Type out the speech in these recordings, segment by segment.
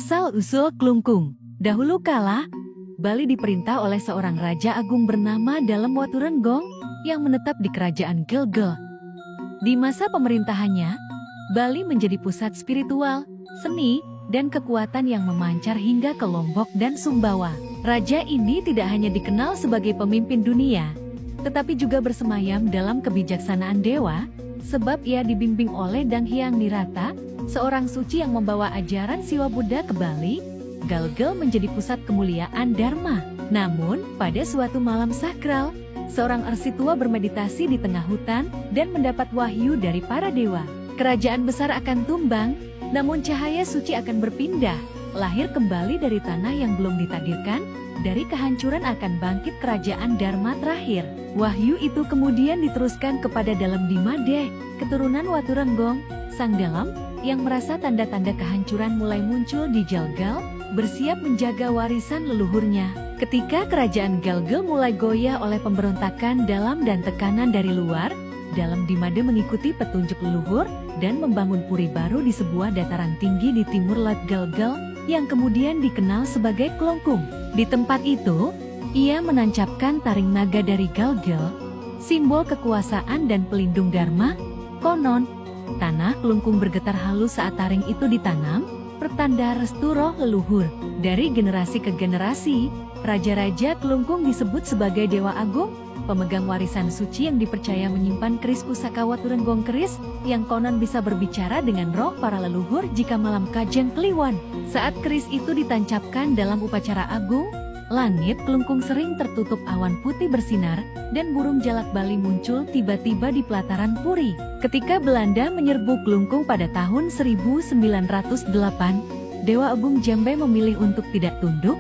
Asal-usul Klungkung. Dahulu kala, Bali diperintah oleh seorang raja agung bernama Dalem Waturenggong yang menetap di kerajaan Gelgel. Di masa pemerintahannya, Bali menjadi pusat spiritual, seni, dan kekuatan yang memancar hingga ke Lombok dan Sumbawa. Raja ini tidak hanya dikenal sebagai pemimpin dunia, tetapi juga bersemayam dalam kebijaksanaan dewa, sebab ia dibimbing oleh Dang Hyang Nirata, seorang suci yang membawa ajaran Siwa Buddha ke Bali. Gelgel menjadi pusat kemuliaan Dharma. Namun, pada suatu malam sakral, seorang arsitua bermeditasi di tengah hutan dan mendapat wahyu dari para dewa. Kerajaan besar akan tumbang, namun cahaya suci akan berpindah, lahir kembali dari tanah yang belum ditakdirkan. Dari kehancuran akan bangkit kerajaan Dharma terakhir. Wahyu itu kemudian diteruskan kepada Dalem Dimade, keturunan Waturenggong, sang Dalem, yang merasa tanda-tanda kehancuran mulai muncul di Gelgel, bersiap menjaga warisan leluhurnya. Ketika kerajaan Gelgel mulai goyah oleh pemberontakan dalam dan tekanan dari luar, Dalem Dimade mengikuti petunjuk leluhur dan membangun puri baru di sebuah dataran tinggi di timur laut Gelgel yang kemudian dikenal sebagai Klungkung. Di tempat itu, ia menancapkan taring naga dari Gelgel, simbol kekuasaan dan pelindung Dharma. Konon, tanah Klungkung bergetar halus saat taring itu ditanam, pertanda restu roh leluhur. Dari generasi ke generasi, raja-raja Klungkung disebut sebagai Dewa Agung, pemegang warisan suci yang dipercaya menyimpan keris pusaka Waturenggong, keris yang konon bisa berbicara dengan roh para leluhur jika malam Kajang Kliwon. Saat keris itu ditancapkan dalam upacara agung, langit Klungkung sering tertutup awan putih bersinar, dan burung jalak Bali muncul tiba-tiba di pelataran puri. Ketika Belanda menyerbu Klungkung pada tahun 1908, Dewa Agung Jambe memilih untuk tidak tunduk.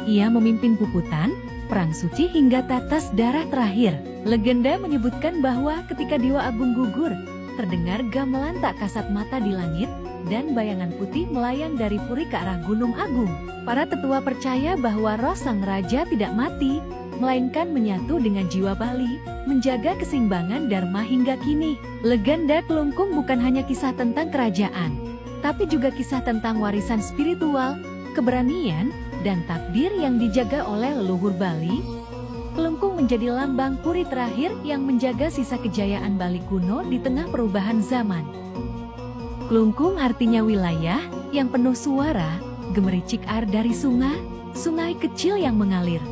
Ia memimpin puputan, perang suci hingga tetes darah terakhir. Legenda menyebutkan bahwa ketika Dewa Agung gugur, terdengar gamelan tak kasat mata di langit, dan bayangan putih melayang dari puri ke arah Gunung Agung. Para tetua percaya bahwa roh sang raja tidak mati, melainkan menyatu dengan jiwa Bali, menjaga keseimbangan Dharma hingga kini. Legenda Klungkung bukan hanya kisah tentang kerajaan, tapi juga kisah tentang warisan spiritual, keberanian, dan takdir yang dijaga oleh leluhur Bali. Klungkung menjadi lambang puri terakhir yang menjaga sisa kejayaan Bali kuno di tengah perubahan zaman. Klungkung artinya wilayah yang penuh suara, gemericik air dari sungai, sungai kecil yang mengalir.